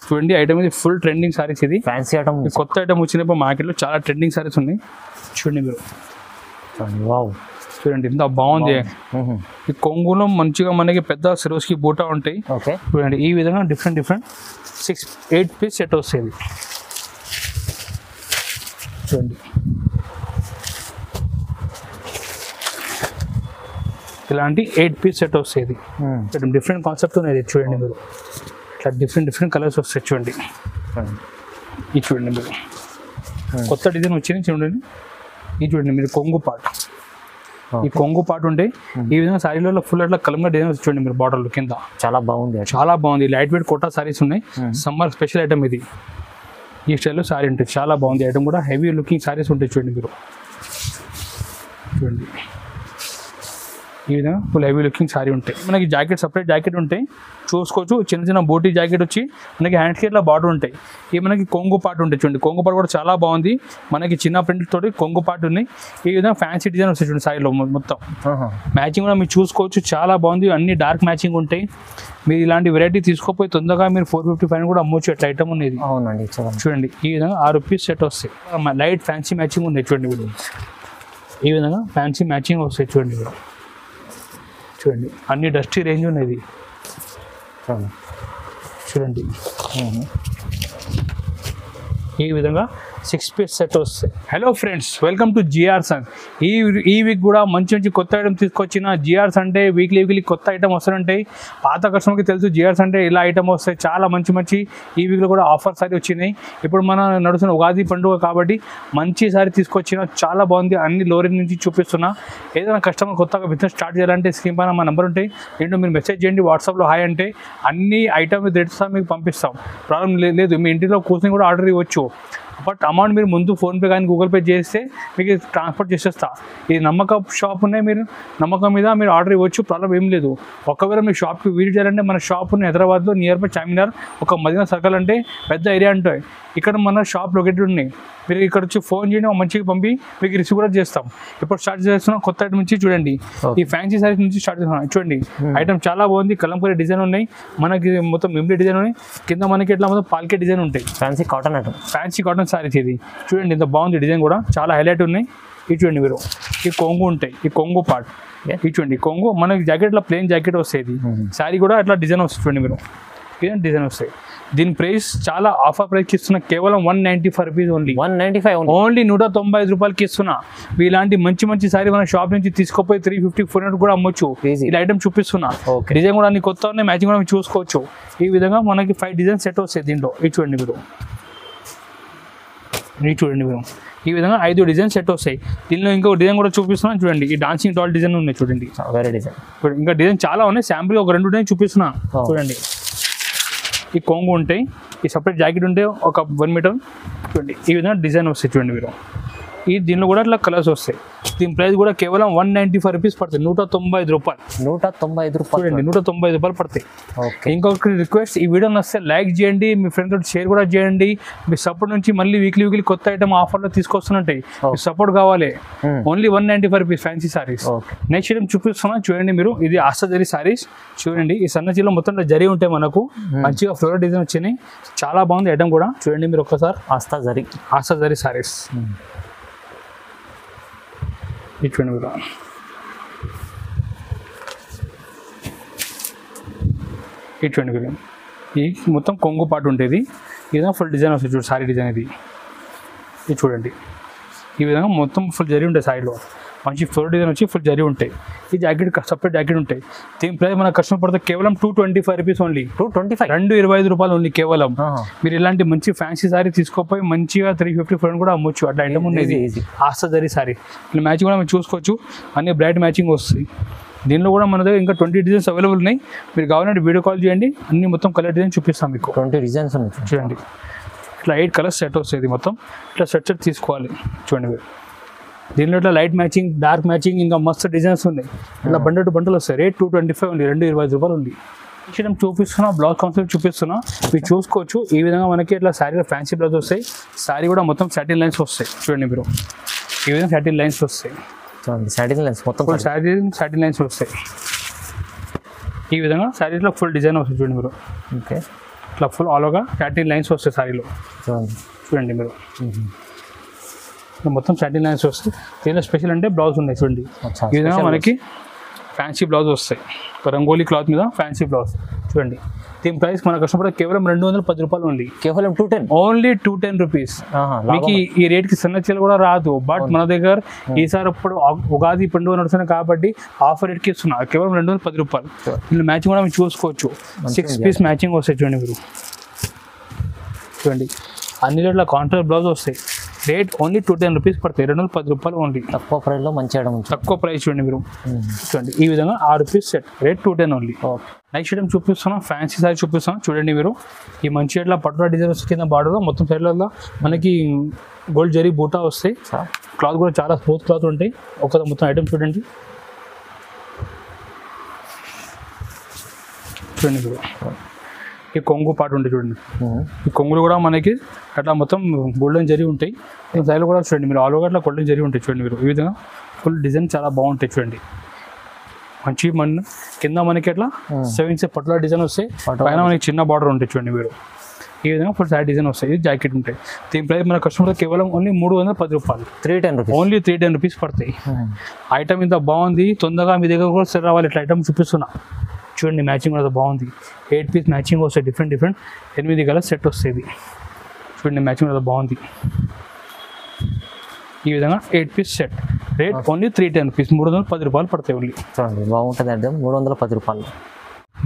చూడండి ఐటమ్ ఇది full trending saris. ఇది ఫ్యాన్సీ ఐటమ్, కొత్త ఐటమ్ వచ్చినప్పుడు మార్కెట్లో చాలా ట్రెండింగ్ సారీస్ ఉన్నాయి. చూడండి మీరు, వావ్ చూడండి ఎంత బాగుంది. ఈ కొంగులో మంచిగా మనకి పెద్ద సిరోస్కి బూటా ఉంటాయి. ఓకే చూడండి ఈ విధంగా డిఫరెంట్ 6-8 పీస్ సెట్ వస్తుంది. చూడండి ఇలాంటి 8 పీస్ సెట్ వస్తుంది. డిఫరెంట్ కాన్సెప్ట్ ఉన్నది. చూడండి మీరు ఇట్లా డిఫరెంట్ కలర్స్ వస్తాయి. చూడండి ఇది చూడండి మీరు, కొత్త డిజైన్ వచ్చింది. చూడండి ఇది చూడండి మీరు, కొంగు పార్ట్. ఈ కొంగు పార్ట్ ఉంటాయి. ఈ విధంగా సారీలో ఫుల్ అట్లా కలంగా డిజైన్ చూడండి మీరు, బార్డర్లు కింద చాలా బాగుంది, చాలా బాగుంది. లైట్ వెయిట్ కోటా సారీస్ ఉన్నాయి. సమ్మర్ స్పెషల్ ఐటమ్ ఇది. ఈ స్టైల్లో సారీ ఉంటుంది, చాలా బాగుంది. ఐటమ్ కూడా హెవీ లుకింగ్ సారీస్ ఉంటాయి. చూడండి మీరు, చూడండి ఈ విధంగా ఫుల్ హెవీ లుకింగ్ సారీ ఉంటాయి. మనకి జాకెట్ సపరేట్ జాకెట్ ఉంటాయి, చూసుకోవచ్చు. చిన్న బోటీ జాకెట్ వచ్చి మనకి హ్యాండ్స్కి ఇట్లా బార్డర్ ఉంటాయి. ఇవి మనకి కొంగు పార్ట్ ఉంటాయి. చూడండి కొంగు పార్ట్ కూడా చాలా బాగుంది. మనకి చిన్న ప్రింట్ తోటి కొంగు పార్ట్ ఉన్నాయి. ఈ విధంగా ఫ్యాన్సీ డిజైన్ వస్తాయి. చూడండి సారీలో మొత్తం మ్యాచింగ్ కూడా మీరు చూసుకోవచ్చు, చాలా బాగుంది. అన్ని డార్క్ మ్యాచింగ్ ఉంటాయి. మీరు ఇలాంటి వెరైటీ తీసుకోపోయి తొందరగా మీరు 455 కూడా అమ్మొచ్చు. ఎట్లా ఐటమ్ ఉన్నది. అవునండి, చూడండి ఈ విధంగా 6 పీస్ సెట్ వస్తాయి. లైట్ ఫ్యాన్సీ మ్యాచింగ్ ఉంది. చూడండి మీరు, ఈ విధంగా ఫ్యాన్సీ మ్యాచింగ్ వస్తాయి. చూడండి మీరు, చూడండి అన్ని డస్టీ రేంజ్ ఉన్నది. చూడండి ఈ విధంగా 6 పీస్ సెట్ వస్తాయి. Hello friends, welcome to GR sons. ఈ వీక్ కూడా మంచి కొత్త ఐటమ్ తీసుకొచ్చిన. జిఆర్స్ అంటే వీక్లీ కొత్త ఐటమ్ వస్తుంటాయి. పాత కస్టమర్కి తెలుసు జిఆర్స్ అంటే ఇలా ఐటమ్ వస్తాయి. చాలా మంచి ఈ వీక్లో కూడా ఆఫర్స్ అయితే వచ్చినాయి. ఇప్పుడు మన నడుస్తున్న ఉగాది పండుగ కాబట్టి మంచి సారీ తీసుకొచ్చిన, చాలా బాగుంది. అన్ని లో రేంజ్ నుంచి చూపిస్తున్నా. ఏదైనా కస్టమర్ కొత్తగా బిజినెస్ స్టార్ట్ చేయాలంటే స్క్రీన్ పైన మా నెంబర్ ఉంటాయి. ఏంటో మీరు మెసేజ్ చేయండి, వాట్సాప్లో హాయ్ అంటే అన్ని ఐటమ్ రేట్స్ మీకు పంపిస్తాం. ప్రాబ్లం లేదు. మీ ఇంటిలో కూర్చొని కూడా ఆర్డర్ ఇవ్వచ్చు. బట్ అమౌంట్ మీరు ముందు ఫోన్పే కానీ గూగుల్ పే చేస్తే మీకు ట్రాన్స్ఫర్ చేసేస్తా. ఇది నమ్మకం షాప్ ఉన్నాయి. మీరు నమ్మకం మీద మీరు ఆర్డర్ ఇవ్వచ్చు, ప్రాబ్లం ఏం లేదు. ఒకవేళ మీ షాప్కి విజిట్ చేయాలంటే మన షాప్ ఉన్న హైదరాబాద్లో నియర్ బై చార్మినార్, ఒక మదీనా సర్కిల్ అంటే పెద్ద ఏరియా ఉంటాయి. ఇక్కడ మన షాప్ లొకేటెడ్ ఉన్నాయి. మీరు ఇక్కడ వచ్చి ఫోన్ చేయండి, మంచిగా పంపి మీకు రిసీవ్ కూడా చేస్తాం. ఇప్పుడు స్టార్ట్ చేస్తున్నాం కొత్త ఐటమ్ నుంచి. చూడండి ఈ ఫ్యాన్సీ సారీస్ నుంచి స్టార్ట్ చేస్తున్నాం. చూడండి ఐటమ్ చాలా బాగుంది. కలంకారీ డిజైన్ ఉన్నాయి. మనకి మొత్తం మిమ్లీ డిజైన్ ఉన్నాయి. కింద మనకి ఇట్లా మొత్తం పాల్కే డిజైన్ ఉంటాయి. Fancy cotton item, fancy cotton saris. ఇది చూడండి ఎంత బాగుంది. డిజైన్ కూడా చాలా హైలైట్ ఉన్నాయి. ఇది చూడండి మీరు, ఈ కొంగు ఉంటాయి. ఈ కొంగు పార్ట్ ఇది చూడండి. కొంగు మనకి జాకెట్లో ప్లెయిన్ జాకెట్ వస్తుంది. శారీ కూడా అట్లా డిజైన్ వస్తుంది. చూడండి మీరు, ఇదే డిజైన్ వస్తాయి. దీని ప్రైస్ చాలా ఆఫర్ ప్రైస్కి ఇస్తున్నా. కేవలం 195 రూపీస్ ఓన్లీ. 195 ఓన్లీ 195 రూపాయలకి ఇస్తున్నా. ఇలాంటి మంచి సారీ మన షాప్ నుంచి తీసుకోపోయి 350-400 కూడా అమ్మొచ్చు. ఇలా ఐటమ్ చూపిస్తున్నా. డిజైన్ కూడా అన్ని కొత్త ఉన్నాయి. మ్యాచింగ్ కూడా మీరు చూసుకోవచ్చు. ఈ విధంగా మనకి 5 డిజైన్ సెట్ వస్తాయి దీంట్లో. ఇది చూడండి మీరు, ఈ విధంగా 5 డిజైన్ సెట్ వస్తాయి. దీనిలో ఇంకో డిజైన్ కూడా చూపిస్తున్నాను. చూడండి ఈ డాన్సింగ్ డాల్ డిజైన్ ఉన్నాయి. చూడండి వేరే డిజైన్, ఇంకా డిజైన్ చాలా ఉన్నాయి. శాంపుల్ ఒక 2 డిజైన్ చూపిస్తున్నా. చూడండి ఈ కొంగు ఉంటాయి. ఈ సపరేట్ జాకెట్ ఉంటే ఒక 1 మీటర్. చూడండి ఈ విధంగా డిజైన్ వస్తాయి. చూడండి మీరు, దీనిలో కూడా ఇట్లా కలర్స్ వస్తాయి. దీని ప్రైస్ కూడా కేవలం 195 రూపీస్ పడుతుంది. 195 రూపాయలు. 195 రూపాయలు. చూడండి 195 రూపాయలు పడతాయి. ఇంకొక రిక్వెస్ట్, ఈ వీడియో నచ్చితే లైక్ చేయండి, మీ ఫ్రెండ్ తోటి షేర్ కూడా చేయండి. మీ సపోర్ట్ నుంచి మళ్ళీ వీక్లీ కొత్త ఐటమ్ ఆఫర్లో తీసుకొస్తుంటాయి. మీ సపోర్ట్ కావాలి. Only 195 rupees fancy saris. Next item చూపిస్తున్నా. చూడండి మీరు, ఇది ఆస్తా జరీ సారీస్. చూడండి ఈ సన్నచీలో మొత్తం జరీ ఉంటాయి. మనకు మంచిగా ఫ్లోరల్ డిజైన్ వచ్చినాయి. చాలా బాగుంది ఐటమ్ కూడా. చూడండి మీరు ఒక్కసారి, ఆస్తా జరీ సారీస్. చూడండి మీరు, చూడండి మీరు, ఈ మొత్తం కొంగు పాటు ఉంటుంది. ఈ విధంగా ఫుల్ డిజైన్ వస్తుంది. చూడండి సారీ డిజైన్ ఇది చూడండి. ఈ విధంగా మొత్తం ఫుల్ జరీ ఉంటాయి. సారీలో మంచి ఫుల్ డిజైన్ వచ్చి ఫుల్ జరీ ఉంటాయి. ఈ జాకెట్ సపరేట్ జాకెట్ ఉంటాయి. దీని ప్రైస్ మన కస్టమర్ పడితే కేవలం 225 రూపీస్ ఓన్లీ. 225 రూపాయలు ఓన్లీ కేవలం. మీరు ఇలాంటి మంచి ఫ్యాన్సీ సారీ తీసుకోపోయి మంచిగా 350 కూడా అమ్మొచ్చు. అట్లా ఐటమ్ ఉండేది. ఆస్తా జరీ సారీ. ఇలా మ్యాచింగ్ కూడా మీరు చూసుకోవచ్చు. అన్ని బ్రైట్ మ్యాచింగ్ వస్తాయి. దీనిలో కూడా మన దగ్గర ఇంకా 20 డిజైన్స్ అవైలబుల్ ఉన్నాయి. మీరు కావాలంటే వీడియో కాల్ చేయండి, అన్ని మొత్తం కలర్ డిజైన్ చూపిస్తాం మీకు. 20 డిజైన్స్ ఉన్నాయి. చూడండి ఇట్లా 8 కలర్స్ సెట్ వస్తుంది. మొత్తం ఇట్లా సెట్ తీసుకోవాలి. చూడండి మీరు, దీనిలో ఇట్లా లైట్ మ్యాచింగ్, డార్క్ మ్యాచింగ్, ఇంకా మస్తు డిజైన్స్ ఉన్నాయి. ఇట్లా బండలు వస్తాయి. రేట్ 225 ఉంది. 225 రూపాయలు ఉంది. చూపిస్తున్నా, బ్లౌజ్ కాన్సెప్ట్ చూపిస్తున్నా. మీరు చూసుకోవచ్చు. ఈ విధంగా మనకి ఇట్లా శారీలో ఫ్యాన్సీ బ్లౌజ్ వస్తాయి. శారీ కూడా మొత్తం సాటిన్ లైన్స్ వస్తాయి. చూడండి మీరు, ఈ విధంగా సాటిన్ లైన్స్ వస్తాయి. సాటిన్ లైన్స్ మొత్తం సాటిన్ లైన్స్ వస్తాయి. ఈ విధంగా శారీలో ఫుల్ డిజైన్ వస్తుంది. చూడండి మీరు, ఇట్లా ఫుల్ ఆల్ ఓవర్గా సాటిన్ లైన్స్ వస్తాయి సారీలో. చూడండి. చూడండి మీరు మొత్తం సాటిన్ లైన్స్ వస్తాయి. దీనిలో స్పెషల్ అంటే బ్లౌజ్ ఉన్నాయి చూడండి. ఈ విధంగా మనకి ఫ్యాన్సీ బ్లౌజ్ వస్తాయి. రంగోలీ క్లాత్ మీద ఫ్యాన్సీ బ్లౌజ్ చూడండి. దీని ప్రైస్ మన కస్టమర్ కేవలం 210 రూపాయలు ఓన్లీ. కేవలం 210. Only 210 rupees. మీకు ఈ రేట్కి సన్నచీల కూడా రాదు. బట్ మన దగ్గర ఈసారి ఇప్పుడు ఉగాది పండుగ నడుస్తున్నాయి కాబట్టి ఆఫర్ రేట్కి ఇస్తున్నా. కేవలం 210 రూపాయలు. దీనిలో మ్యాచింగ్ కూడా మీరు చూసుకోవచ్చు. 6 పీస్ మ్యాచింగ్ వస్తాయి చూడండి మీరు. చూడండి అన్ని రేట్ల కాంట్రాస్ట్ బ్లౌజ్ వస్తాయి. రేట్ ఓన్లీ 210 రూపీస్ పడతాయి. 210 రూపాయలు ఓన్లీ. తక్కువ ప్రైస్లో మంచి ఐటమ్ ఉంది. తక్కువ ప్రైస్ చూడండి మీరు. చూడండి ఈ విధంగా 6 piece set. Rate 210 only. Next item చూపిస్తున్నాం. ఫ్యాన్సీ సారీ చూపిస్తున్నాం చూడండి మీరు. ఈ మంచి ఇట్లా పట్టుల డిజైన్స్ కింద బార్డర్ మొత్తం సైడ్లలో మనకి గోల్డ్ జరీ బూటా వస్తాయి. క్లాత్ కూడా చాలా స్మూత్ క్లాత్ ఉంటాయి. ఒక మొత్తం ఐటమ్ చూడండి. చూడండి మీరు ఈ కొంగు పాటు ఉంటాయి చూడండి. ఈ కొంగులు కూడా మనకి అట్లా మొత్తం గోల్డెన్ జరీ ఉంటాయి. సైడ్లో కూడా చూడండి మీరు ఆల్ ఓవర్ అట్లా గోల్డెన్ జరీ ఉంటాయి చూడండి మీరు. ఈ విధంగా ఫుల్ డిజైన్ చాలా బాగుంటాయి చూడండి. మంచి కింద మనకి అట్లా 7 ఇంచ్ పట్ల డిజైన్ వస్తాయి. పైన మనకి చిన్న బార్డర్ ఉంటాయి చూడండి మీరు. ఈ విధంగా ఫుల్ సారీ డిజైన్ వస్తాయి. ఇది జాకెట్ ఉంటాయి. దీని ప్రైస్ మన కస్టమర్ కేవలం ఓన్లీ 310 రూపాయలు. 310 రూపీస్. ఓన్లీ 310 రూపీస్ పడతాయి. ఐటమ్ ఇంత బాగుంది. తొందరగా మీ దగ్గర కూడా సెల్ రావాలి. ఇట్లా ఐటమ్ చూపిస్తున్నా చూడండి. మ్యాచింగ్ కూడా బాగుంది. 8 పీస్ మ్యాచింగ్ వస్తాయి. డిఫరెంట్ 8 కలర్ సెట్ వస్తుంది. చూడండి మ్యాచింగ్ కూడా బాగుంది. ఈ విధంగా 8 piece set. Rate only 310 rupees. 310 రూపాయలు పడతాయి ఓన్లీ. చూడండి బాగుంటుంది అంటే 310 రూపాయలు.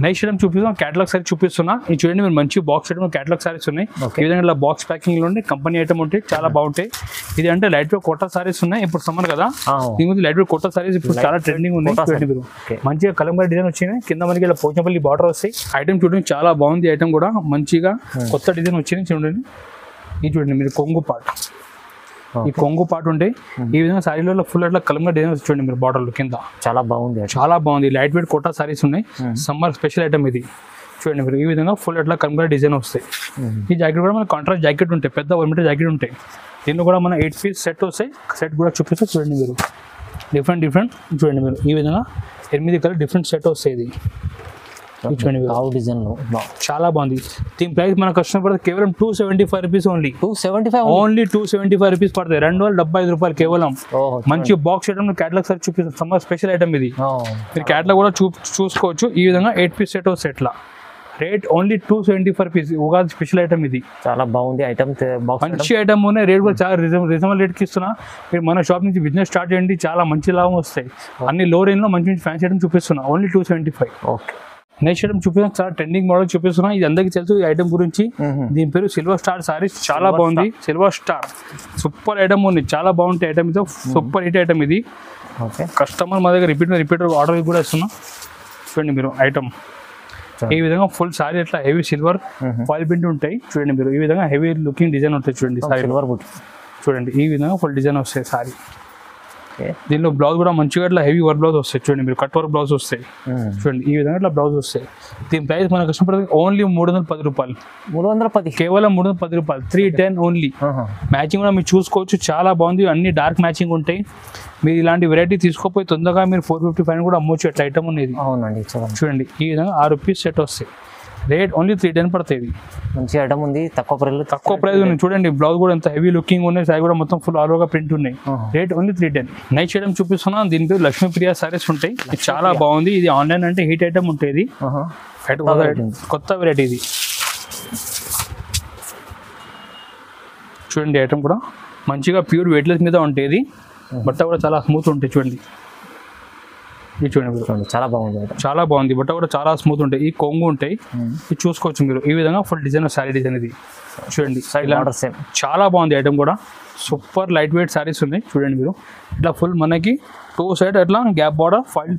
నెక్స్ట్ ఐటమ్ చూపిస్తాం. క్యాటలాగ్ సారీ చూపిస్తున్నా. ఇది చూడండి మీరు మంచి బాక్స్ ఐటమ్ క్యాటలాగ్ సారీస్ ఉన్నాయి. ఈ విధంగా ఇలా బాక్స్ ప్యాకింగ్లో ఉండే కంపెనీ ఐటమ్ ఉంటాయి. చాలా బాగుంటాయి. ఇది అంటే లైట్ వెయిట్ కోటా సారీస్ ఉన్నాయి. ఇప్పుడు సమ్మర్ కదా, దీని ముందు లైట్ వెయిట్ కోటా సారీస్ ఇప్పుడు చాలా ట్రెండింగ్ ఉన్నాయి. చూడండి మీరు మంచిగా కలంబర్ డిజైన్ వచ్చినాయి. కింద మనకి ఇలా పోచంపల్లి బార్డర్ వస్తాయి. ఐటమ్ చూడండి చాలా బాగుంది. ఐటమ్ కూడా మంచిగా కొత్త డిజైన్ వచ్చినాయి చూడండి. ఇది చూడండి మీరు కొంగు పార్ట్. ఈ కొంగు పాటు ఉంటాయి. ఈ విధంగా సారీలో ఫుల్ అట్లా కలంగా డిజైన్ చూడండి మీరు బార్డర్లు కింద. చాలా బాగుంది. లైట్ వెయిట్ కోటా సారీస్ ఉన్నాయి. సమ్మర్ స్పెషల్ ఐటమ్ ఇది చూడండి మీరు. ఈ విధంగా ఫుల్ అట్లా కలంగా డిజైన్ వస్తాయి. ఈ జాకెట్ కూడా మనకి కాంట్రాస్ట్ జాకెట్ ఉంటాయి. పెద్ద 1 మీటర్ జాకెట్ ఉంటాయి. దీనిలో కూడా మన 8 పీస్ సెట్ వస్తాయి. సెట్ కూడా చూపిస్తే చూడండి మీరు. డిఫరెంట్ చూడండి మీరు. ఈ విధంగా 8 కలర్ డిఫరెంట్ సెట్ వస్తాయి. ఇది చూడండి డిజైన్ చాలా బాగుంది. దీని ప్రైస్ మన కస్టమర్ కేవలం 275 రూపీస్ ఓన్లీ. 275 ఓన్లీ 275 రూపీస్ పడతాయి. 275 రూపాయలు కేవలం. మంచి బాక్స్ ఐటమ్ క్యాటలాగ్ సార్ చూపిస్తాం. సమ్మర్ స్పెషల్ ఐటమ్ ఇది. మీరు క్యాటలాగ్ కూడా చూసుకోవచ్చు. ఈ విధంగా 8 పీస్ సెట్ సెట్లా. Rate only 275 rupees. Ugadi special item ఇది. చాలా బాగుంది ఐటమ్. మంచి ఐటమ్ ఉన్నాయి. రేట్ కూడా చాలా రీజనబుల్ రేట్కి ఇస్తున్నా. మీరు మన షాప్ నుంచి బిజినెస్ స్టార్ట్ చేయండి. చాలా మంచి లాభం వస్తాయి. అన్ని లో రేంజ్లో మంచి ఫ్యాన్సీ ఐటమ్ చూపిస్తున్నా. ఓన్లీ 275. ఓకే. నెక్స్ట్ ఐటమ్ చూపిస్తున్నా. చాలా ట్రెండింగ్ మోడల్ చూపిస్తున్నా. ఇది అందరికీ తెలుసు ఈ ఐటమ్ గురించి. దీని పేరు సిల్వర్ స్టార్ సారీస్. చాలా బాగుంది. సిల్వర్ స్టార్ సూపర్ ఐటమ్ ఉంది. చాలా బాగుంటాయి ఐటమ్. ఇది సూపర్ హిట్ ఐటమ్ ఇది. కస్టమర్ మా దగ్గర రిపీట్ ఆర్డర్ కూడా ఇస్తున్నా. చూడండి మీరు ఐటమ్. ఈ విధంగా ఫుల్ సారీ అట్లా హెవీ సిల్వర్ ఫాయిల్ ప్రింట్ ఉంటాయి. చూడండి మీరు. ఈ విధంగా హెవీ లుకింగ్ డిజైన్ ఉంటాయి. చూడండి సారీ చూడండి. ఈ విధంగా ఫుల్ డిజైన్ వస్తాయి సారీ. దీనిలో బ్లౌజ్ కూడా మంచిగా ఇట్లా హెవీ వర్క్ బ్లౌజ్ వస్తాయి. చూడండి మీరు. కట్ వర్క్ బ్లౌజ్ వస్తాయి. చూడండి ఈ విధంగా ఇట్లా బ్లౌజ్ వస్తాయి. దీని ప్రైస్ మన కస్టమర్ ఓన్లీ 310 రూపాయలు. 310 కేవలం 310 రూపాయలు. 310 ఓన్లీ. మ్యాచింగ్ కూడా మీరు చూసుకోవచ్చు. చాలా బాగుంది. అన్ని డార్క్ మ్యాచింగ్ ఉంటాయి. మీరు ఇలాంటి వెరైటీ తీసుకోపోయి తొందరగా మీరు 455 కూడా అమ్మొచ్చు. ఎట్లా ఐటమ్ ఉన్నది. అవునండి చూడండి. ఈ విధంగా 6 పీస్ సెట్ వస్తాయి. రేట్ ఓన్లీ 310 పడుతుంది. మంచి ఐటమ్ ఉంది. తక్కువ ప్రైస్ ఉంది. చూడండి బ్లౌజ్ కూడా ఎంత హెవీ లుకింగ్ ఉన్నాయి. సారీ కూడా మొత్తం ఫుల్ ఆల్ ఓవర్గా ప్రింట్ ఉన్నాయి. Rate only 310. నెక్స్ట్ ఐటమ్ చూపిస్తున్నాం. దీని పేరు లక్ష్మీప్రియ సారీస్ ఉంటాయి. చాలా బాగుంది. ఇది ఆన్లైన్ అంటే హీట్ ఐటమ్ ఉంటుంది. కొత్త వెరైటీ ఇది. చూడండి ఐటమ్ కూడా మంచిగా ప్యూర్ వెయిట్లెస్ మీద ఉంటుంది. బట్ట కూడా చాలా స్మూత్ ఉంటాయి. చూడండి ఇది చూడండి. చాలా బాగుంది. బట్ట కూడా చాలా స్మూత్ ఉంటాయి. ఈ కొంగు ఉంటాయి. ఇది చూసుకోవచ్చు మీరు. ఈ విధంగా ఫుల్ డిజైన్ సారీ డిజైన్ ఇది. చూడండి చాలా బాగుంది ఐటమ్ కూడా. సూపర్ లైట్ వెయిట్ సారీస్ ఉన్నాయి. చూడండి మీరు. ఇట్లా ఫుల్ మనకి 2 సైడ్ అట్లా gap border file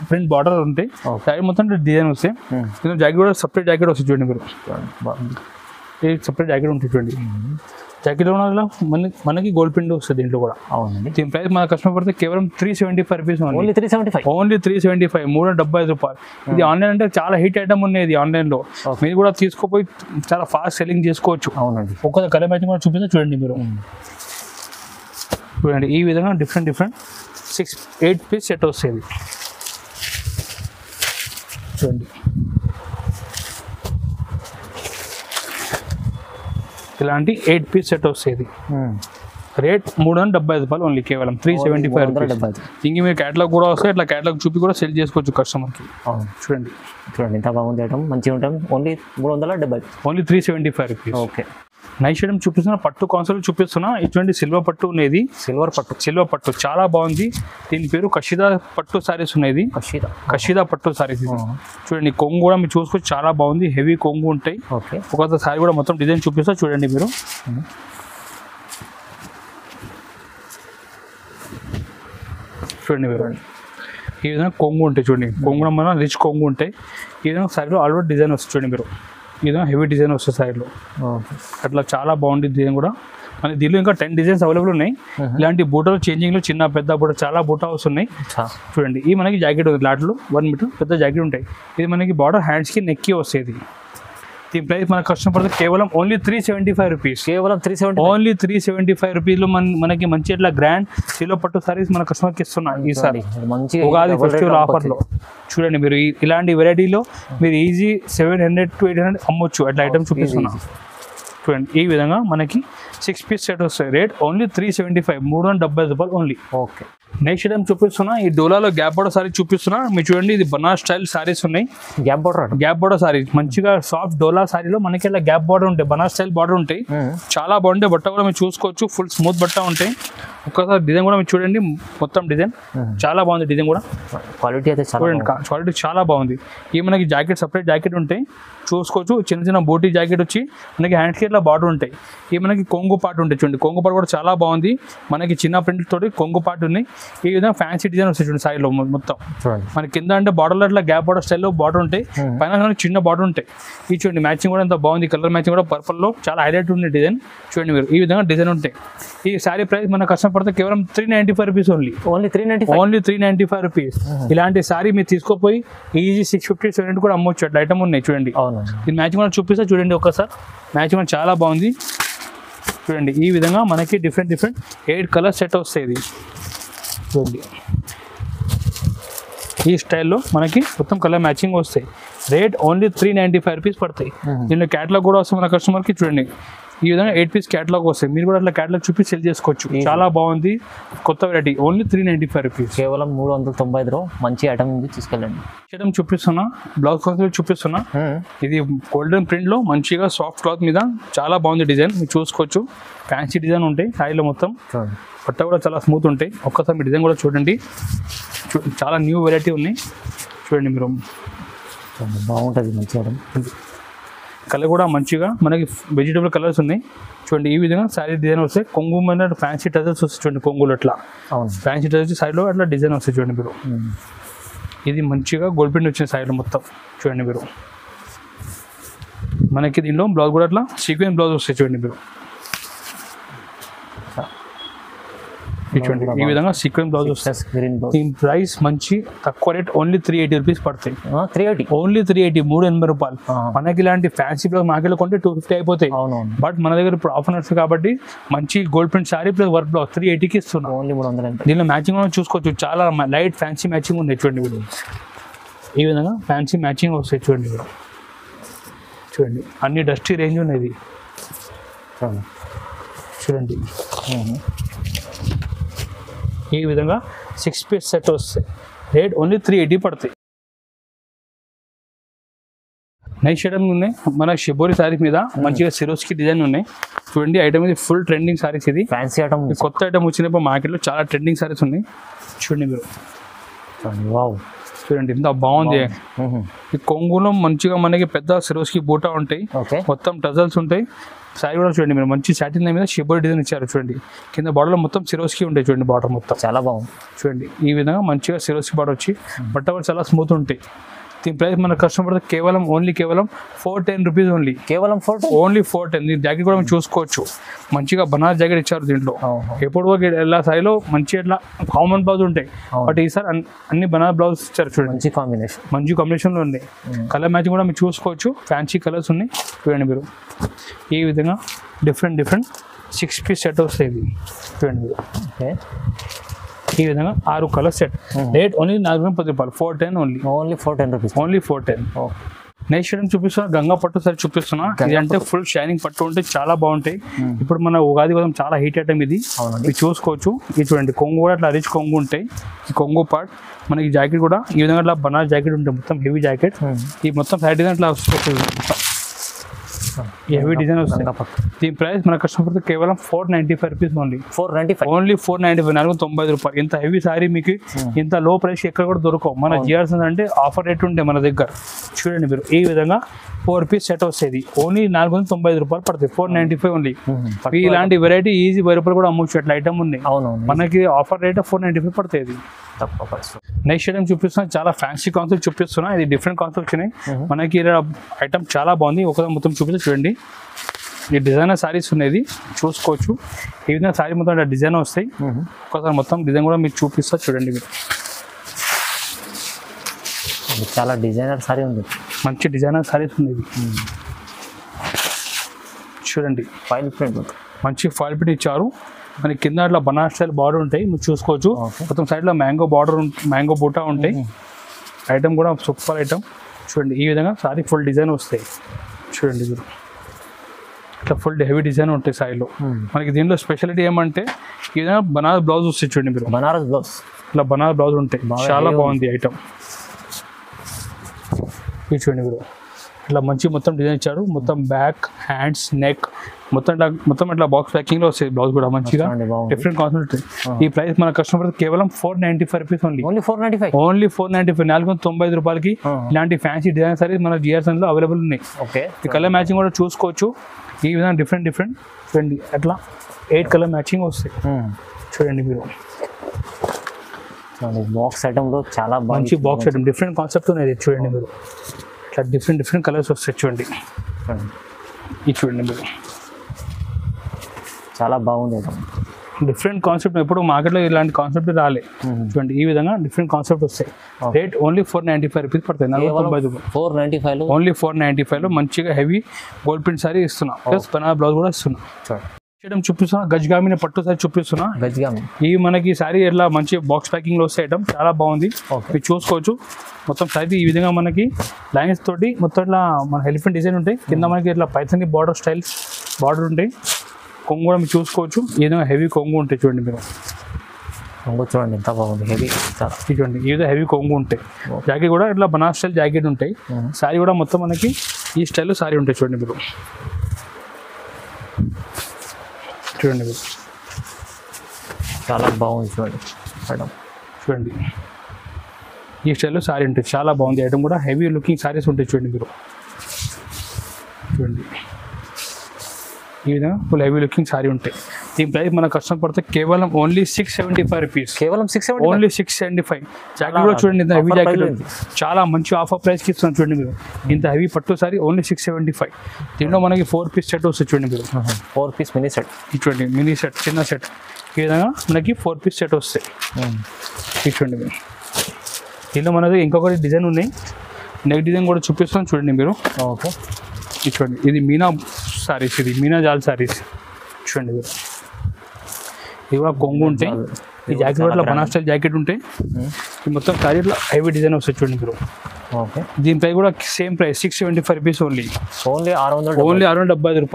print border ఉంటాయి. సారీ మొత్తం డిజైన్ వస్తాయి. జాకెట్ కూడా సపరేట్ జాకెట్ వస్తుంది. చూడండి మీరు. ఈ సపరేట్ జాకెట్ ఉంటుంది. చూడండి జాకెట్ మనకి గోల్డ్ ప్రింట్ వస్తుంది దీంట్లో కూడా. అవునండి. దీని ప్రైస్ మన కస్టమర్ పడితే కేవలం 375 రూపీస్. ఓన్లీ 375. 375 రూపాయలు. ఇది ఆన్లైన్ అంటే చాలా హిట్ ఐటమ్ ఉన్నాయి. ఇది ఆన్లైన్లో మీరు కూడా తీసుకోపోయి చాలా ఫాస్ట్ సెల్లింగ్ చేసుకోవచ్చు. అవునండి. ఒక్క కలర్ మ్యాచింగ్ కూడా చూపిస్తే చూడండి మీరు. చూడండి ఈ విధంగా డిఫరెంట్ 8 పీస్ సెట్ వస్తుంది. చూడండి ఇలాంటి 8 పీస్ సెట్ వస్తుంది. రేట్ 375 రూపాయలు ఓన్లీ, కేవలం 375 రూపీస్. ఇంక మీరు క్యాటలాగ్ కూడా వస్తాయి, ఇట్లా క్యాటలాగ్ చూపి కూడా సెల్ చేసుకోవచ్చు కస్టమర్కి. చూడండి ఎంత బాగుంది ఐటమ్, మంచిగా ఉంటాం. Only 370, only 375 rupees. Okay. Nice item చూపిస్తున్నా, పట్టు కాన్సెప్ట్ చూపిస్తున్నా. ఇటువంటి సిల్వర్ పట్టు ఉన్నది, సిల్వర్ పట్టు చాలా బాగుంది. దీని పేరు కషిదా పట్టు సారీస్ ఉన్నది, కషిదా పట్టు సారీస్. చూడండి కొంగు కూడా మీరు చూసుకోవచ్చు, చాలా బాగుంది. హెవీ కొంగు ఉంటాయి. ఒక సారీ కూడా మొత్తం డిజైన్ చూపిస్తా చూడండి మీరు. చూడండి మీరు ఈ విధంగా కొంగు ఉంటాయి. చూడండి కొంగు మన రిచ్ కొంగు ఉంటాయి. ఈ విధంగా సారీలో ఆల్రెడీ డిజైన్ వస్తుంది. చూడండి మీరు ఈ విధంగా హెవీ డిజైన్ వస్తుంది సారీలో. అట్లా చాలా బాగుంది డిజైన్ కూడా. మన దీనిలో ఇంకా 10 డిజైన్స్ అవైలబుల్ ఉన్నాయి. ఇలాంటి బూటాలు చేంజింగ్లో చిన్న పెద్ద బూట చాలా బూటాస్ ఉన్నాయి. చూడండి ఈ మనకి జాకెట్ ఉంది, లాట్లో 1 మీటర్ పెద్ద జాకెట్ ఉంటాయి. ఇది మనకి బార్డర్ హ్యాండ్స్కి నెక్కి వస్తుంది. దీని ప్రైస్ మన కస్టమర్ పడుతుంది కేవలం ఓన్లీ 375 రూపీస్. కేవలం 370, ఓన్లీ 375 రూపీస్లో మనకి మంచి ఇట్లా గ్రాండ్ సిల్వర్ పట్టు సారీస్ మన కస్టమర్కి ఇస్తున్నాం ఈసారి ఉగాది ఫెస్టివల్ ఆఫర్లో. చూడండి మీరు ఇలాంటి వెరైటీలో మీరు ఈజీ 700 to 800 అమ్మొచ్చు. అట్లా ఐటమ్ చూపిస్తున్నాం. చూడండి ఈ విధంగా మనకి 6 పీస్ సెట్ వస్తాయి. రేట్ ఓన్లీ 375, 375 రూపాయలు ఓన్లీ. ఓకే. నెక్స్ట్ ఐటమ్ చూపిస్తున్నా, ఈ డోలాలో గ్యాప్ బోర్డర్ సారీ చూపిస్తున్నా. మీరు చూడండి ఇది బనారస్ స్టైల్ సారీస్ ఉన్నాయి. గ్యాప్ బోర్డర్ సారీ మంచిగా సాఫ్ట్ డోలా సారీలో మనకి ఇలా గ్యాప్ బోర్డర్ ఉంటాయి, బనారస్ స్టైల్ బార్డర్ ఉంటాయి. చాలా బాగుంటాయి. బట్ట కూడా మీరు చూసుకోవచ్చు, ఫుల్ స్మూత్ బట్ట ఉంటాయి. ఒక్కసారి డిజైన్ కూడా మీరు చూడండి, మొత్తం డిజైన్ చాలా బాగుంది. డిజైన్ కూడా క్వాలిటీ అయితే చూడండి, క్వాలిటీ చాలా బాగుంది. ఈ మనకి జాకెట్ సపరేట్ జాకెట్ ఉంటాయి చూసుకోవచ్చు. చిన్న చిన్న బోటీ జాకెట్ వచ్చి మనకి హ్యాండ్స్కి ఇట్లా బార్డర్ ఉంటాయి. ఈ మనకి కొంగు పాటు ఉంటాయి. చూడండి కొంగు పాటు కూడా చాలా బాగుంది. మనకి చిన్న ప్రింట్ తోటి కొంగు పాటు ఉన్నాయి. ఈ విధంగా ఫ్యాన్సీ డిజైన్ వస్తాయి. చూడండి సారీలో మొత్తం మన కింద అంటే బార్డర్లో అట్లా గ్యాప్ బార్డర్ స్టైల్లో బార్డర్ ఉంటాయి, పైన చిన్న బార్డర్ ఉంటాయి. ఈ చూడండి మ్యాచింగ్ కూడా ఎంత బాగుంది. కలర్ మ్యాచింగ్ కూడా పర్పుల్లో చాలా హైలైట్ ఉంది డిజైన్. చూడండి మీరు ఈ విధంగా డిజైన్ ఉంటాయి. ఈ సారీ ప్రైస్ మన కస్టమర్ పడితే కేవలం 395 రూపీస్ ఓన్లీ. Only 395 rupees. ఇలాంటి సారీ మీరు తీసుకోపోయి ఈజీ 650, 700 కూడా అమ్మొచ్చు. అట్లా ఐటమ్ ఉన్నాయి. చూడండి దీని మ్యాచింగ్ కూడా చూపిస్తా చూడండి ఒకసారి. మ్యాచింగ్ కూడా చాలా బాగుంది. చూడండి ఈ విధంగా మనకి డిఫరెంట్ 8 కలర్ సెట్ వస్తాయి. ఇది చూడండి ఈ స్టైల్లో మనకి మొత్తం కలర్ మ్యాచింగ్ వస్తాయి. రేట్ ఓన్లీ 395 రూపీస్ పడతాయి. దీనిలో క్యాటలాగ్ కూడా వస్తుంది మన కస్టమర్కి. చూడండి ఈ విధంగా 8 పీస్ క్యాటలాగ్ వస్తాయి. మీరు కూడా అట్లా క్యాటలాగ్ చూపి సెల్ చేసుకోవచ్చు. చాలా బాగుంది, కొత్త వెరైటీ. Only 395 rupees. కేవలం 395లో మంచి ఐటమ్ ఉంది, తీసుకెళ్ళండి. ఐటమ్ చూపిస్తున్నా, బ్లౌజ్ కాన్సెప్ట్ చూపిస్తున్నా. ఇది గోల్డెన్ ప్రింట్లో మంచిగా సాఫ్ట్ క్లాత్ మీద చాలా బాగుంది డిజైన్. మీరు చూసుకోవచ్చు, ఫ్యాన్సీ డిజైన్ ఉంటాయి సారీలో మొత్తం. పట్ట కూడా చాలా స్మూత్ ఉంటాయి. ఒక్కసారి మీ డిజైన్ కూడా చూడండి, చాలా న్యూ వెరైటీ ఉన్నాయి. చూడండి మీరు బాగుంటుంది మంచి ఐటమ్. కలర్ కూడా మంచిగా మనకి వెజిటబుల్ కలర్స్ ఉన్నాయి. చూడండి ఈ విధంగా శారీ డిజైన్ వస్తాయి. కొంగు మీద ఫ్యాన్సీ టజల్స్ వస్తాయి. చూడండి కొంగులు అట్లా ఫ్యాన్సీ టజల్స్ సైడ్లో అట్లా డిజైన్ వస్తాయి. చూడండి మీరు ఇది మంచిగా గోల్డ్ ప్రింట్ వచ్చిన సైడ్లో మొత్తం. చూడండి మీరు మనకి దీనిలో బ్లౌజ్ కూడా అట్లా సీక్వెన్స్ బ్లౌజ్ వస్తాయి. చూడండి మీరు చూడండి ఈ విధంగా సీక్వెన్స్ బ్లౌజ్ వస్తాయి. దీని ప్రైస్ మంచి తక్కువ రేట్, ఓన్లీ 380 రూపీస్ పడతాయి. 380, ఓన్లీ 380, 380 రూపాయలు. మనకి ఇలాంటి ఫ్యాన్సీ బ్లౌజ్ మార్కెట్లో కొంటే 250 అయిపోతాయి. బట్ మన దగ్గర ఇప్పుడు ఆఫర్ నడుస్తుంది కాబట్టి మంచి gold print sari plus work blouse 380కి ఇస్తున్నాం. ఓన్లీ 300. దీనిలో మ్యాచింగ్ కూడా చూసుకోవచ్చు, చాలా లైట్ ఫ్యాన్సీ మ్యాచింగ్ ఉంది. చూడండి మీరు ఈ విధంగా ఫ్యాన్సీ మ్యాచింగ్ వస్తాయి. చూడండి మీరు చూడండి అన్ని డస్టీ రేంజ్ ఉన్నది. చూడండి ఈ విధంగా 6 పీస్ సెట్ వస్తాయి. రేట్ ఓన్లీ 380 పడతాయి. నైస్ ఐటమ్ ఉన్నాయి మన షిబోరి సారీస్ మీద. మంచిగా సిరోస్కి డిజైన్ ఉన్నాయి. చూడండి ఐటమ్ ఇది ఫుల్ ట్రెండింగ్ సారీస్. ఇది ఫ్యాన్సీ ఐటమ్, కొత్త ఐటమ్ వచ్చినప్పుడు మార్కెట్లో చాలా ట్రెండింగ్ సారీస్ ఉన్నాయి. చూడండి మీరు చూడండి ఎంత బాగుంది. ఈ కొంగులో మంచిగా మనకి పెద్ద సిరోస్కి బూటా ఉంటాయి, మొత్తం టజల్స్ ఉంటాయి. సారీ కూడా చూడండి మీరు మంచి సాటిన్ మీద షిబోరి డిజైన్ ఇచ్చారు. చూడండి కింద బార్డర్లో మొత్తం సిరోస్కి ఉంటాయి. చూడండి బార్డర్ మొత్తం చాలా బాగుంది. చూడండి ఈ విధంగా మంచిగా సిరోస్కి బార్డర్ వచ్చి బట్ట కూడా చాలా స్మూత్ ఉంటాయి. దీని ప్రైస్ మన కస్టమర్ కేవలం 410 రూపీస్ ఓన్లీ. కేవలం 410. దీని జాకెట్ కూడా మీరు చూసుకోవచ్చు, మంచిగా బనారస్ జాకెట్ ఇచ్చారు దీంట్లో. ఎప్పుడు ఎలా సారీలో మంచి ఇట్లా కామన్ బ్లౌజ్ ఉంటాయి, బట్ ఈసారి అన్ని బనారస్ బ్లౌజ్ ఇచ్చారు. చూడండి మంచి కాంబినేషన్లో ఉన్నాయి. కలర్ మ్యాచింగ్ కూడా మీరు చూసుకోవచ్చు, ఫ్యాన్సీ కలర్స్ ఉన్నాయి. చూడండి మీరు ఈ విధంగా డిఫరెంట్ 6 పీస్ సెట్ వస్తాయి. చూడండి మీరు ఈ విధంగా 6 కలర్ సెట్. రేట్ ఓన్లీ 410 రూపాయలు. 410 only. Only 410 rupees. Only 410. Next item చూపిస్తున్నా గంగా పట్టు సారీ చూపిస్తున్నా. ఇది అంటే ఫుల్ షైనింగ్ పట్టు ఉంటే చాలా బాగుంటాయి. ఇప్పుడు మన ఉగాది కోసం చాలా హీట్ ఐటమ్ ఇది. ఇది చూసుకోవచ్చు. ఇది చూడండి కొంగు కూడా అట్లా రిచ్ కొంగు ఉంటాయి. ఈ కొంగు పార్ట్ మనకి జాకెట్ కూడా ఈ విధంగా అట్లా బనారస్ జాకెట్ ఉంటుంది, మొత్తం హెవీ జాకెట్. ఈ మొత్తం ఫ్యాట్ అట్లా హెవీ డిజైన్ వస్తుంది. దీని ప్రైస్ మన కస్టమర్ కేవలం 495 రూపీస్ ఓన్లీ. 495 ఓన్లీ 495, 490 రూపాయలు. ఇంత హెవీ సారీ మీకు ఇంత లో ప్రైస్ ఎక్కడ కూడా దొరకవు. మన జిఆర్స్ అంటే ఆఫర్ రేట్ ఉంటే మన దగ్గర చూడండి మీరు ఈ విధంగా 4 పీస్ సెట్ వస్తుంది. ఓన్లీ 495 రూపాయలు పడుతుంది. 495 ఓన్లీ. ఇలాంటి వెరైటీ ఈజీ 10 రూపాయలు కూడా అమ్మొచ్చు. అట్లా ఐటమ్ ఉన్నాయి. మనకి ఆఫర్ రేట్ 495 పడుతుంది. నెక్స్ట్ ఐటమ్ చూపిస్తున్నా చాలా ఫ్యాన్సీ కాన్సెప్ట్ చూపిస్తున్నా. ఇది డిఫరెంట్ కాన్సెప్ట్ వచ్చినాయి మనకి. ఐటమ్ చాలా బాగుంది. ఒకసారి మొత్తం చూపిస్తే చూడండి. ఈ డిజైనర్ సారీస్ ఉన్నాయి చూసుకోవచ్చు. ఈ విధంగా సారీ మొత్తం డిజైన్ వస్తాయి. ఒకసారి మొత్తం డిజైన్ కూడా మీకు చూపిస్తా చూడండి. మీరు చాలా డిజైనర్ సారీ ఉంది. మంచి డిజైనర్ సారీస్ ఉన్నాయి చూడండి. ఫైల్ ప్రింట్ మంచి ఫైల్ ప్రింట్ ఇచ్చారు. మనకి కింద అట్లా బనారస్ స్టైల్ బార్డర్ ఉంటాయి. మీరు చూసుకోవచ్చు. మొత్తం సైడ్లో మ్యాంగో బార్డర్, మ్యాంగో బూటా ఉంటాయి. ఐటమ్ కూడా సూపర్ ఐటమ్ చూడండి. ఈ విధంగా సారీ ఫుల్ డిజైన్ వస్తాయి చూడండి. మీరు ఇట్లా ఫుల్ హెవీ డిజైన్ ఉంటాయి సారీలో. మనకి దీనిలో స్పెషాలిటీ ఏమంటే ఈ విధంగా బనారస్ బ్లౌజ్ వస్తాయి చూడండి. మీరు బనారస్ బ్లౌజ్, ఇట్లా బనారస్ బ్లౌజ్ ఉంటాయి. చాలా బాగుంది ఐటమ్. ఇది చూడండి మీరు ఇట్లా మంచి మొత్తం డిజైన్ ఇచ్చారు. మొత్తం బ్యాక్, హ్యాండ్స్, నెక్ మొత్తం ఇట్లా బాక్స్ ప్యాకింగ్ లో వస్తాయి. బ్లౌజ్ కూడా మంచిగా డిఫరెంట్ కాన్సెప్ట్. ఈ ప్రైస్ మన కస్టమర్ కేవలం 495 రూపీస్ ఓన్లీ. ఓన్లీ 495, 495 రూపాయలకి ఇలాంటి ఫ్యాన్సీ డిజైన్ సారీస్ మన జిఆర్స్ లో అవైలబుల్ ఉన్నాయి. ఈ కలర్ మ్యాచింగ్ కూడా చూసుకోవచ్చు. ఈ విధంగా డిఫరెంట్ చూడండి. అట్లా 8 కలర్ మ్యాచింగ్ వస్తాయి చూడండి. మీరు బాక్స్ ఐటమ్ లో చాలా మంచి బాక్స్ ఐటమ్ డిఫరెంట్ కాన్సెప్ట్ ఉన్నాయి చూడండి. మీరు ఇట్లా డిఫరెంట్ కలర్స్ వస్తాయి చూడండి. ఇది చూడండి మీరు చాలా బాగుంది. డిఫరెంట్ కాన్సెప్ట్ ఎప్పుడు మార్కెట్లో ఇలాంటి కాన్సెప్ట్ రాలే చూడండి. ఈ విధంగా డిఫరెంట్ కాన్సెప్ట్ వస్తాయి. రేట్ ఓన్లీ 495 రూపీస్ పడుతుంది. 495 ఓన్లీ 495 లో మంచిగా హెవీ గోల్డ్ ప్రింట్ సారీ ఇస్తున్నా. ప్లస్ బనారస్ బ్లౌజ్ కూడా ఇస్తున్నా. చూపిస్తున్నా గజ్గామిని పట్టు సారీ చూపిస్తున్నా. ఈ మనకి సారీ ఎట్లా మంచి బాక్స్ ప్యాకింగ్ లో వస్తే ఐటమ్ చాలా బాగుంది. మీరు చూసుకోవచ్చు. మొత్తం సారీ ఈ విధంగా మనకి లైన్స్ తోటి మొత్తం ఇట్లా మన ఎలిఫెంట్ డిజైన్ ఉంటాయి. కింద మనకి ఇట్లా పైథాన్ బార్డర్ స్టైల్ బార్డర్ ఉంటాయి. కొంగు కూడా మీరు చూసుకోవచ్చు. ఈ విధంగా హెవీ కొంగు ఉంటాయి చూడండి. మీరు కొంగు చూడండి ఎంత బాగుంది. హెవీ చూడండి. ఈ విధంగా హెవీ కొంగు ఉంటాయి. జాకెట్ కూడా ఇట్లా బనారస్ స్టైల్ జాకెట్ ఉంటాయి. సారీ కూడా మొత్తం మనకి ఈ స్టైల్లో సారీ ఉంటాయి చూడండి. మీరు చూడండి. మీరు చాలా బాగుంది చూడండి. చూడండి ఈ స్టైల్లో సారీ ఉంటుంది. చాలా బాగుంది ఐటమ్ కూడా. హెవీ లుకింగ్ సారీస్ ఉంటాయి చూడండి. మీరు చూడండి ఈ విధంగా ఫుల్ హెవీ లుకింగ్ సారీ ఉంటాయి. దీని ప్రైస్ మన కస్టమర్ పడితే కేవలం ఓన్లీ 675 రూపీస్. కేవలం 675, ఓన్లీ 675. జాకెట్ కూడా చూడండి. ఇంత హెవీ జాకెట్ చాలా మంచి ఆఫర్ ప్రైస్కి ఇస్తున్నాం చూడండి. మీరు ఇంత హెవీ పట్టు సారీ ఓన్లీ 675. దీంట్లో మనకి 4 పీస్ సెట్ వస్తుంది చూడండి. మీరు 4 పీస్ మినీ సెట్. చూడండి మినీ సెట్, చిన్న సెట్. ఈ విధంగా మనకి 4 పీస్ సెట్ వస్తాయి. చూడండి మీరు. దీంట్లో మనది ఇంకొకటి డిజైన్ ఉన్నాయి. నెక్ డిజైన్ కూడా చూపిస్తాను చూడండి. మీరు ఓకే. ఇది చూడండి. ఇది మీనా సారీస్, ఇది మీనా జాల్ సారీస్ చూడండి. మీరు ఇది కూడా కొంగు ఉంటాయి. ఈ జాకెట్ కూడా బనారస్ స్టైల్ జాకెట్ ఉంటాయి. ఈ మొత్తం సారీలో హెవీ డిజైన్ వస్తాయి చూడండి. మీరు ఓకే. దీని ప్రైస్ కూడా same price 675 rupees only. Only 675 రూపాయలు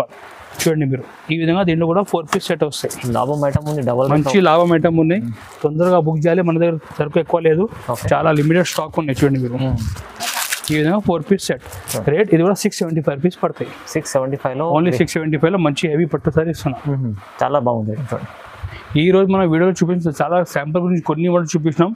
చూడండి. మీరు ఈ విధంగా దీంట్లో కూడా 4 పీస్ సెట్ వస్తాయి. లాభం ఐటమ్ ఉంది. డబల్ మంచి లాభం ఐటమ్ ఉన్నాయి. తొందరగా బుక్ చేయాలి. మన దగ్గర సరుకు ఎక్కువ లేదు. చాలా లిమిటెడ్ స్టాక్ ఉన్నాయి చూడండి. మీరు ఈ విధంగా 4 పీస్ సెట్. రేట్ ఇది కూడా 675 రూపీస్ పడతాయి. 675 లో ఓన్లీ 675 లో మంచి హెవీ పట్టు సారీ ఇస్తున్నా. చాలా బాగుంది. ఈ రోజు మన వీడియోలో చూపించిన చాలా శాంపుల్ గురించి కొన్ని కూడా చూపించినాం.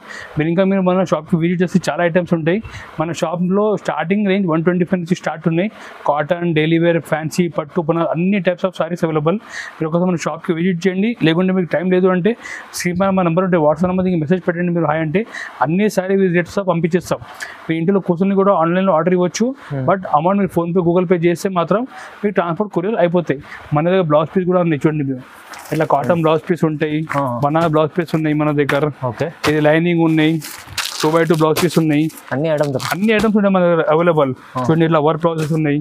మీరు మన షాప్కి విజిట్ చేస్తే చాలా ఐటమ్స్ ఉంటాయి. మన షాప్లో స్టార్టింగ్ రేంజ్ 125 నుంచి స్టార్ట్ ఉన్నాయి. కాటన్, డైలీ వేర్, ఫ్యాన్సీ, పట్టు, పున అన్ని టైప్స్ ఆఫ్ సారీస్ అవైలబుల్. మీరు ఒకసారి మన షాప్కి విజిట్ చేయండి. లేకుంటే మీకు టైం లేదు అంటే స్క్రీన్ పైన మా నెంబర్ ఉంటే వాట్సాప్ నెంబర్ మెసేజ్ పెట్టండి. మీరు హాయ్ అంటే అన్ని సారీ రేట్స్ పంపించేస్తాం. మీ ఇంట్లో కూర్చొని కూడా ఆన్లైన్లో ఆర్డర్ ఇవ్వచ్చు. బట్ అమౌంట్ మీరు ఫోన్పే, గూగుల్ పే చేస్తే మాత్రం మీకు ట్రాన్స్పోర్ట్ కొరియర్ అయిపోతాయి. మన దగ్గర బ్లౌజ్ పీస్ కూడా ఉన్నాయి చూడండి. మీరు ఇట్లా కాటన్ బ్లౌజ్ పీస్ ఉంటాయి, బనానా బ్లౌజ్ పీస్ ఉన్నాయి మన దగ్గర. ఇది లైనింగ్ ఉన్నాయి, 2x2 బ్లౌజ్ పీస్ ఉన్నాయి. అన్ని ఐటమ్స్ ఉన్నాయి మన దగ్గర అవైలబుల్. చూడండి ఇట్లా వర్క్ బ్లౌజెస్ ఉన్నాయి.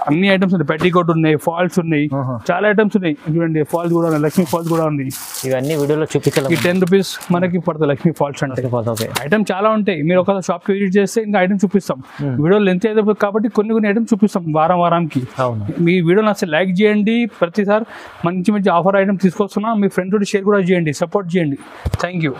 అన్ని ఐటమ్స్ ఉన్నాయి, పెట్టికోట్ ఉన్నాయి, ఫాల్స్ ఉన్నాయి, చాలా ఐటమ్స్ ఉన్నాయి. చూడండి ఫాల్స్ కూడా ఉన్నాయి, లక్ష్మీ ఫాల్స్ కూడా ఉంది. ఇవన్నీ వీడియోలో చూపించాలి. ఈ 10 రూపీస్ మనకి పడుతుంది లక్ష్మీ ఫాల్స్ అంటే. ఐటమ్ చాలా ఉంటాయి, మీరు ఒక షాప్కి విజిట్ చేస్తే ఇంకా ఐటమ్ చూపిస్తాం. వీడియో లెంత్ అయితే కాబట్టి కొన్ని ఐటమ్స్ చూపిస్తాం వారానికి. మీ వీడియో నచ్చితే లైక్ చేయండి, ప్రతిసారి మంచి మంచి ఆఫర్ ఐటమ్ తీసుకొస్తున్నా, మీ ఫ్రెండ్స్ తోటి షేర్ కూడా చేయండి, సపోర్ట్ చేయండి. Thank you.